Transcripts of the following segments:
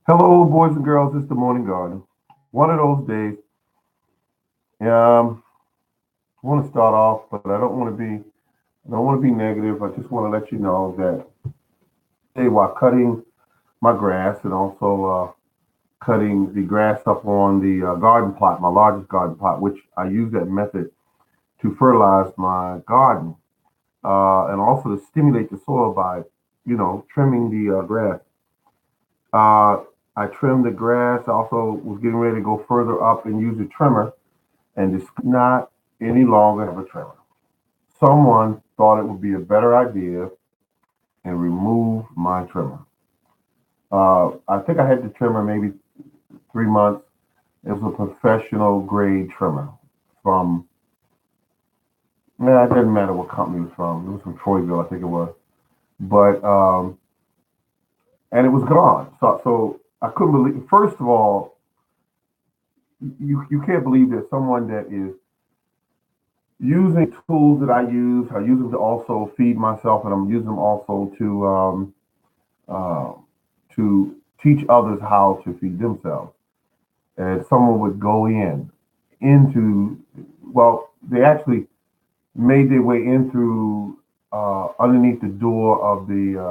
Hello, boys and girls. It's the morning garden. One of those days. Um, I want to start off, but I don't want to be negative. I just want to let you know that hey, while cutting my grass and also cutting the grass up on the garden plot, my largest garden plot, which I use that method to fertilize my garden and also to stimulate the soil by, trimming the grass. Uh, I trimmed the grass. I also was getting ready to go further up and use a trimmer and this not any longer have a trimmer. Someone thought it would be a better idea and remove my trimmer. I think I had the trimmer maybe 3 months. It was a professional grade trimmer from, it doesn't matter what company it was from. It was from Troyville, I think it was. But, and it was gone. So I couldn't believe, first of all, you can't believe that someone that is using tools that I use, I use them to also feed myself, and I'm using them also uh, to teach others how to feed themselves. And someone would go into, well, they actually made their way in through underneath the door of the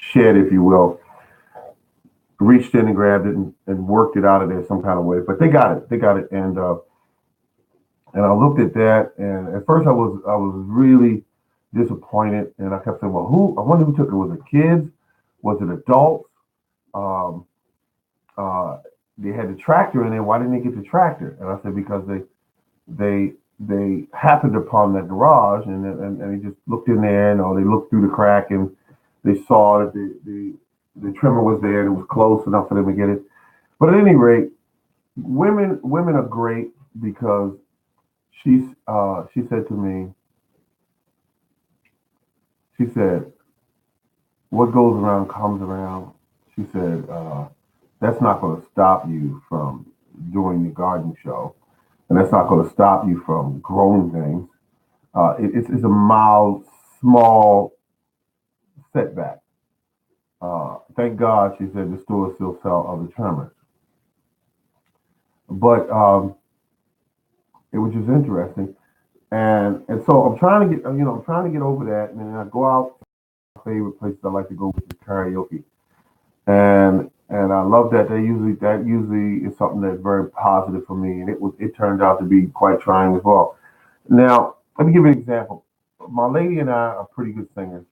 shed, if you will, reached in and grabbed it and worked it out of there some kind of way. But they got it. They got it. And I looked at that, and at first I was really disappointed, and I kept saying, "Well, who? I wonder who took it. Was it kids? Was it adults? Um, uh, they had the tractor in there. Why didn't they get the tractor?" And I said, "Because they happened upon that garage, and they just looked in there, and or they looked through the crack, and they saw that the trimmer was there, and it was close enough for them to get it." But at any rate, women are great because she said to me, she said, "What goes around comes around." She said, "That's not going to stop you from doing the garden show, and that's not going to stop you from growing things. It's a mild, small setback. Thank God," she said, "the stores still sell other trimmers." But it was just interesting, and so I'm trying to get, I'm trying to get over that, and then I go out to my favorite places I like to go, which is karaoke. And I love that that usually is something that's very positive for me, and it turned out to be quite trying as well. Now, let me give you an example. My lady and I are pretty good singers.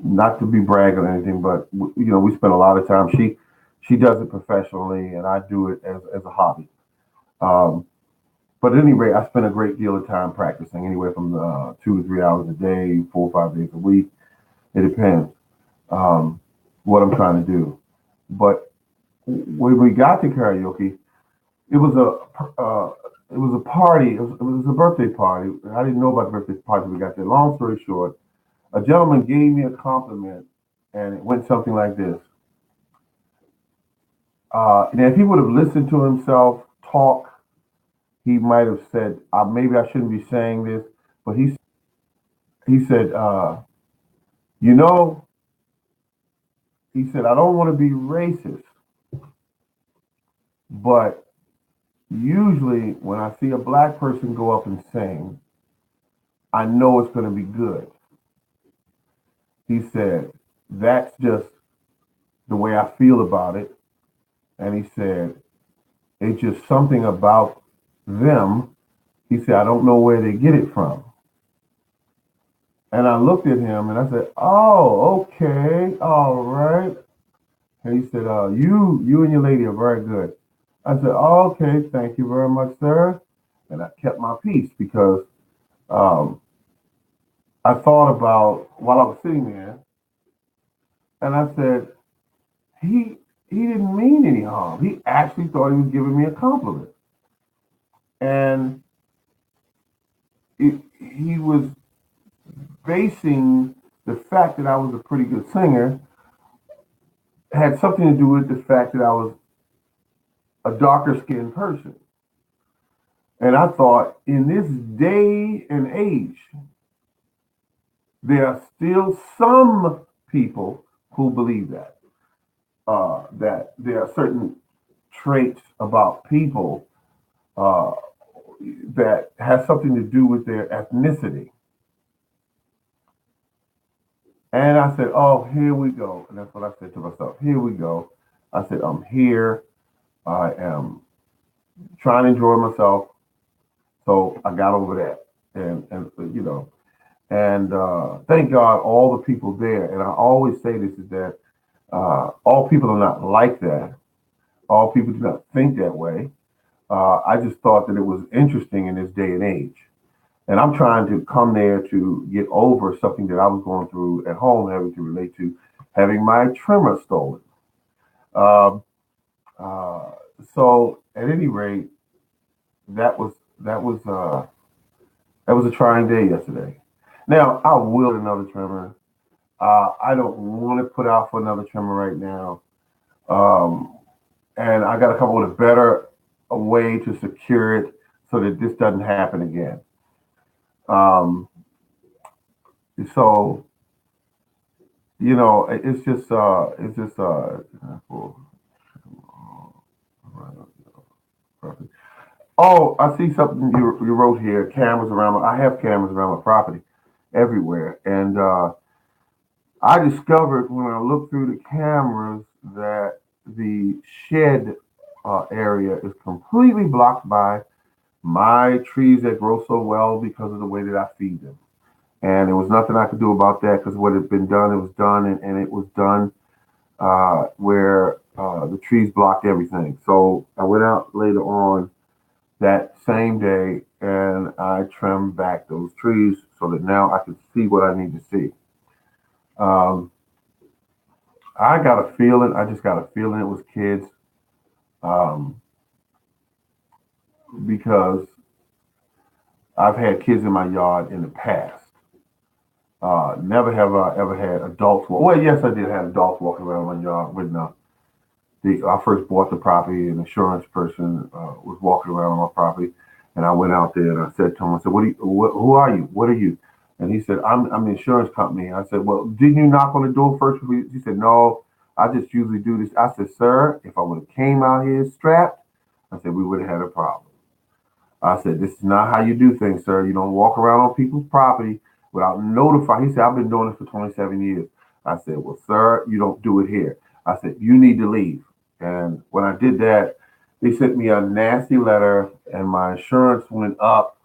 Not to be bragging or anything, but we spend a lot of time. She does it professionally, and I do it as a hobby. Um, but at any rate, I spend a great deal of time practicing, anywhere from 2 to 3 hours a day, 4 or 5 days a week. It depends what I'm trying to do. But when we got to karaoke, it was it was a party. It was a birthday party. I didn't know about the birthday party when we got there. Long story short, a gentleman gave me a compliment, and it went something like this. And if he would have listened to himself talk, he might have said, "Maybe I shouldn't be saying this," but he said, "You know," he said, "I don't want to be racist, but usually when I see a black person go up and sing, I know it's going to be good." He said, "That's just the way I feel about it." And he said, "It's just something about them." He said, "I don't know where they get it from." And I looked at him and I said, "Oh, okay, all right." And he said, "You and your lady are very good." I said, "Oh, okay, thank you very much, sir." And I kept my peace because um, I thought about while I was sitting there, and I said, he didn't mean any harm. He actually thought he was giving me a compliment, and he was basing the fact that I was a pretty good singer had something to do with the fact that I was a darker skinned person. And I thought, in this day and age, there are still some people who believe that there are certain traits about people uh, that has something to do with their ethnicity. And I said, oh, here we go. And that's what I said to myself. Here we go. I said, I'm here. I am trying to enjoy myself. So I got over that. And thank God all the people there. And I always say this is that all people are not like that. All people do not think that way. I just thought that it was interesting in this day and age. And I'm trying to come there to get over something that I was going through at home, having to relate to having my trimmer stolen. Um, uh, so at any rate, that was that was uh, that was a trying day yesterday. Now I will get another trimmer. I don't want to put out for another trimmer right now, um, and I got to come up with a better way to secure it so that this doesn't happen again. Um, so oh, I see something you wrote here. Cameras around. I have cameras around my property everywhere, and I discovered when I looked through the cameras that the shed area is completely blocked by my trees that grow so well because of the way that I feed them. And there was nothing I could do about that because what had been done, it was done, and it was done where the trees blocked everything. So I went out later on that same day and I trimmed back those trees so that now I could see what I need to see. Um, I got a feeling, I just got a feeling it was kids um, because I've had kids in my yard in the past. Never have I ever had adults walk. Well, yes, I did have adults walking around my yard when I first bought the property. An insurance person was walking around on my property, and I went out there and I said to him, I said, who are you? What are you?" And he said, I'm the insurance company. I said, "Well, didn't you knock on the door first?" He said, "No, I just usually do this." I said, "Sir, if I would have came out here strapped, I said we would have had a problem." I said, "This is not how you do things, sir. You don't walk around on people's property without notifying." He said, "I've been doing this for 27 years." I said, "Well, sir, you don't do it here." I said, "You need to leave." And when I did that, they sent me a nasty letter, and my insurance went up,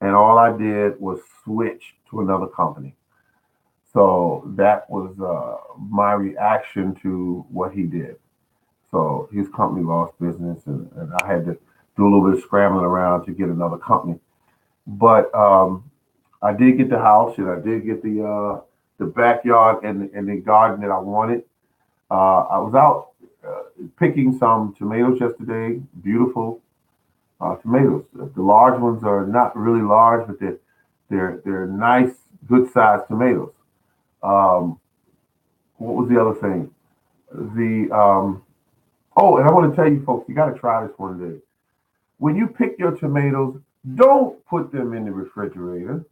and all I did was switch to another company. So that was my reaction to what he did. So his company lost business, and I had to do a little bit of scrambling around to get another company. But I did get the house, and I did get the backyard and the garden that I wanted. I was out picking some tomatoes yesterday. Beautiful tomatoes. The large ones are not really large, but they're nice, good sized tomatoes. Um, what was the other thing? The Oh, and I want to tell you folks, you got to try this one day. When you pick your tomatoes, don't put them in the refrigerator.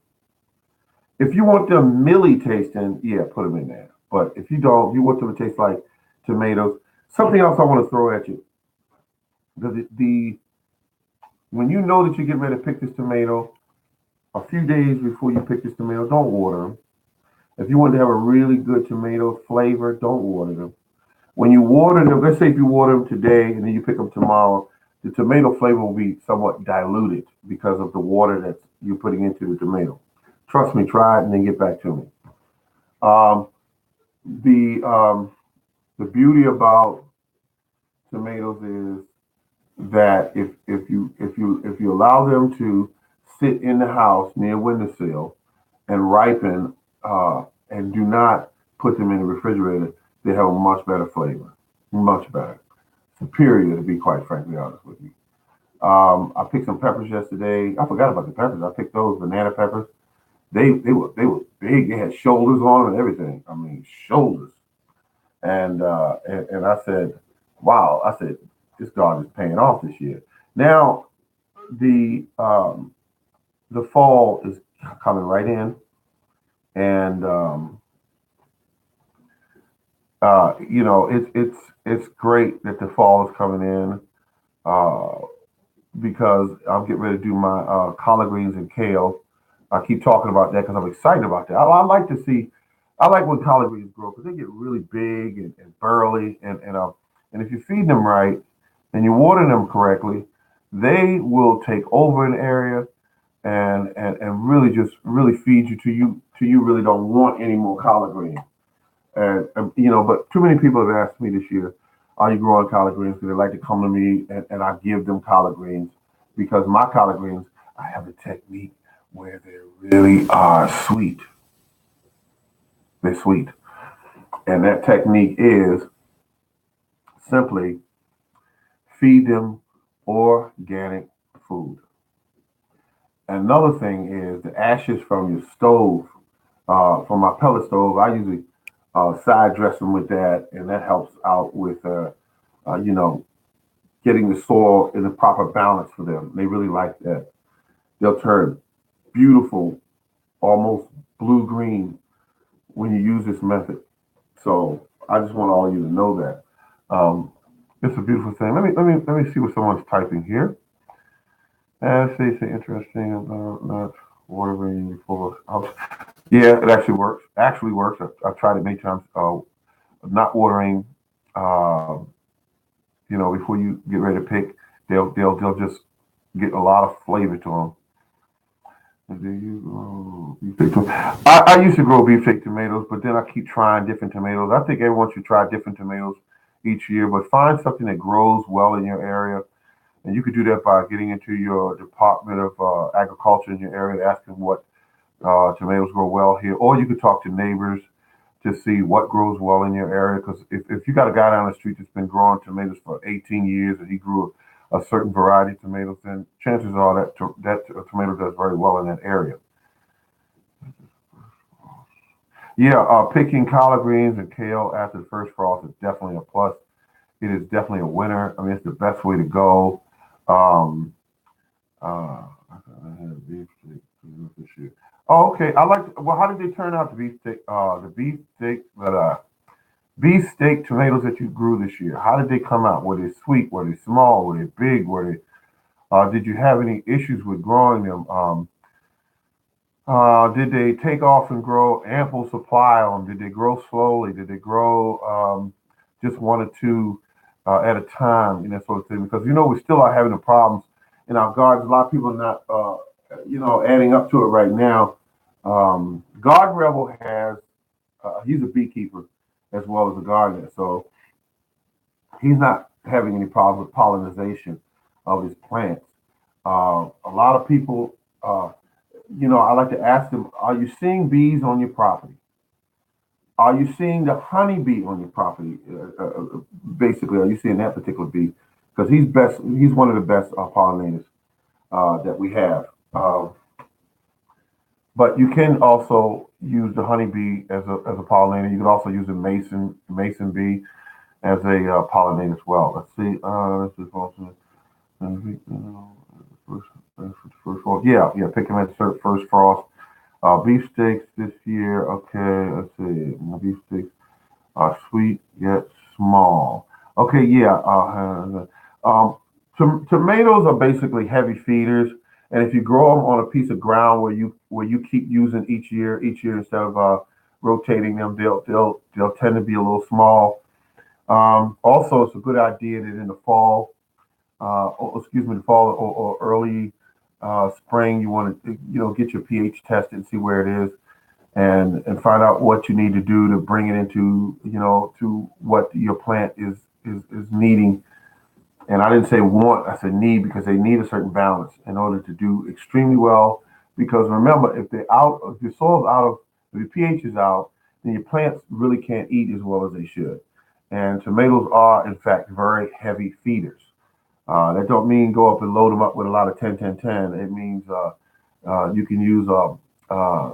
If you want them milly tasting, yeah, put them in there. But if you don't, if you want them to taste like tomatoes. Something else I want to throw at you. The when you know that you're getting ready to pick this tomato, a few days before you pick this tomato, don't water them. If you want to have a really good tomato flavor, don't water them. When you water them, let's say if you water them today and then you pick them tomorrow, the tomato flavor will be somewhat diluted because of the water that you're putting into the tomato. Trust me, try it and then get back to me. Um, the the beauty about tomatoes is that if you allow them to sit in the house near windowsill and ripen and do not put them in the refrigerator, they have a much better flavor, much better, superior to be quite frankly honest with you. I picked some peppers yesterday. I forgot about the peppers. I picked those banana peppers. They were big. They had shoulders on them and everything. I mean shoulders. And I said, wow. I said this garden is paying off this year. Now the fall is coming right in, and it's great that the fall is coming in, uh, because I'm getting ready to do my collard greens and kale. I keep talking about that because I'm excited about that. I like to see, I like when collard greens grow because they get really big and burly, and if you feed them right and you water them correctly, they will take over an area and really just really feed you till you really don't want any more collard greens. But too many people have asked me this year, "Are you growing collard greens?" Because they like to come to me and I give them collard greens because my collard greens, I have a technique where they really are sweet. They're sweet, and that technique is simply feed them organic food. Another thing is the ashes from your stove, from my pellet stove. I usually side dress them with that, and that helps out with uh, you know getting the soil in the proper balance for them. They really like that. They'll turn beautiful, almost blue green when you use this method. So I just want all of you to know that. Um, it's a beautiful thing. Let me see what someone's typing here. Say interesting about not watering before. Yeah, it actually works. Actually works. I've tried it many times. Not watering, uh, before you get ready to pick, they'll just get a lot of flavor to them. Do you grow beefsteak tomatoes? I used to grow beefsteak tomatoes, but then I keep trying different tomatoes. I think everyone should try different tomatoes each year, but find something that grows well in your area. And you could do that by getting into your Department of Agriculture in your area, asking what tomatoes grow well here, or you could talk to neighbors to see what grows well in your area. Because if you got a guy down the street that's been growing tomatoes for 18 years and he grew a certain variety of tomatoes, then chances are that tomato does very well in that area. Yeah, picking collard greens and kale after the first frost is definitely a plus. It is definitely a winner. I mean, it's the best way to go. Um, I had beef steak this year. Oh, okay. I like. Well, how did they turn out? Beef steak tomatoes that you grew this year. How did they come out? Were they sweet? Were they small? Were they big? Were they? Did you have any issues with growing them? Did they take off and grow ample supply on them? Did they grow slowly? Did they grow just one or two at a time, and that sort of thing? Because we still are having the problems in our gardens. A lot of people are not, adding up to it right now. Garden Rebel has he's a beekeeper as well as a gardener, so he's not having any problems with pollination of his plants. A lot of people, I like to ask them, are you seeing bees on your property? Are you seeing the honeybee on your property? Basically, are you seeing that particular bee? Because he's best. He's one of the best pollinators that we have. But you can also use the honeybee as a pollinator. You can also use a mason bee as a pollinator as well. Let's see. This is also first, first frost. Yeah. Pick them at first frost. Beefsteaks this year. Okay, let's see. My beefsteaks are sweet yet small. Okay, yeah. Tomatoes are basically heavy feeders, and if you grow them on a piece of ground where you keep using each year instead of rotating them, they'll tend to be a little small. Also, it's a good idea that in the fall, excuse me, the fall or early spring, you want to get your pH tested and see where it is, and find out what you need to do to bring it into to what your plant is needing. And I didn't say want, I said need, because they need a certain balance in order to do extremely well. Because remember, if your soil's out of, if your pH is out, then your plants really can't eat as well as they should. And tomatoes are, in fact, very heavy feeders. That don't mean go up and load them up with a lot of 10-10-10. It means you can use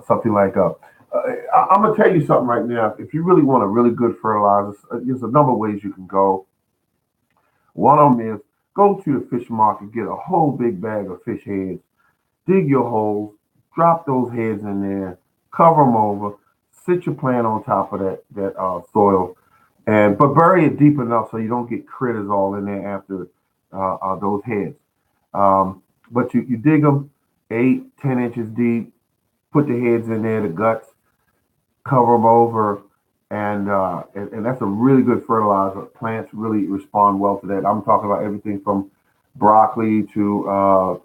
something like I'm gonna tell you something right now. If you really want a really good fertilizer, there's a number of ways you can go. One of them is go to the fish market, get a whole big bag of fish heads, dig your holes, drop those heads in there, cover them over, sit your plant on top of that soil, and but bury it deep enough so you don't get critters all in there after those heads. Um, but you dig them 8, 10 inches deep, put the heads in there, the guts, cover them over, and that's a really good fertilizer. Plants really respond well to that. I'm talking about everything from broccoli to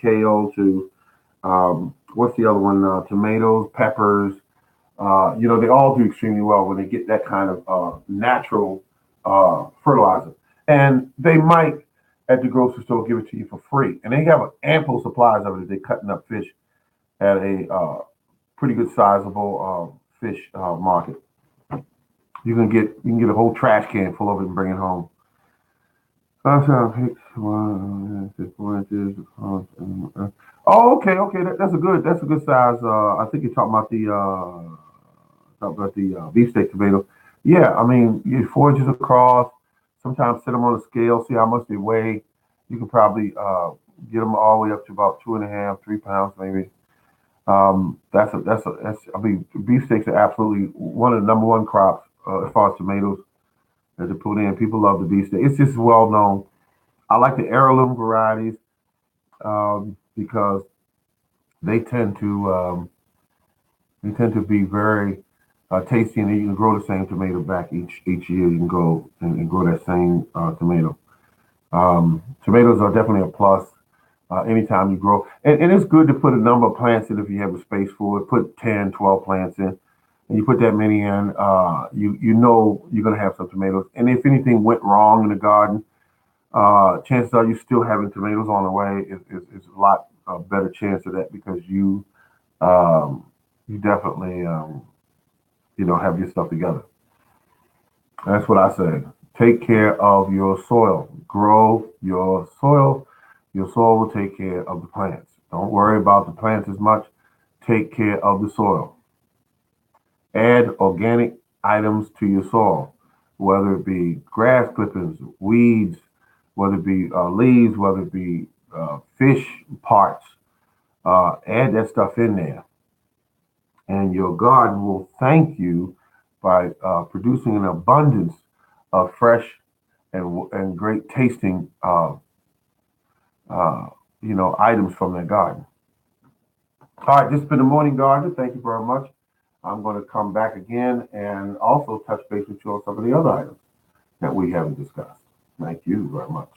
kale to what's the other one? Tomatoes, peppers. They all do extremely well when they get that kind of natural fertilizer. And they might at the grocery store give it to you for free, and they have ample supplies of it. They're cutting up fish at a pretty good sizable fish market. You can get a whole trash can full of it and bring it home. Oh, okay. That's a good size. I think you're talking about the beefsteak tomato. Yeah, I mean, you 4 inches across. Sometimes set them on a scale, see how much they weigh. You can probably get them all the way up to about 2.5, 3 pounds, maybe. That's. I mean, beefsteaks are absolutely one of the number one crops as far as tomatoes that to put in. People love the beefsteak. It's just well known. I like the heirloom varieties because they tend to um, they tend to be very tasty, and you can grow the same tomato back each year. You can go and grow that same tomato. Tomatoes are definitely a plus anytime you grow, and it's good to put a number of plants in if you have a space for it. Put 10, 12 plants in, and you put that many in. You know you're going to have some tomatoes, and if anything went wrong in the garden, chances are you're still having tomatoes on the way. It's a lot better chance of that because um, you definitely have your stuff together. That's what I say. Take care of your soil. Grow your soil. Your soil will take care of the plants. Don't worry about the plants as much. Take care of the soil. Add organic items to your soil, whether it be grass clippings, weeds, whether it be leaves, whether it be fish parts. Add that stuff in there, and your garden will thank you by producing an abundance of fresh and great tasting uh, items from that garden. All right, this has been the Morning Garden. Thank you very much. I'm going to come back again and also touch base with you on some of the other items that we haven't discussed. Thank you very much.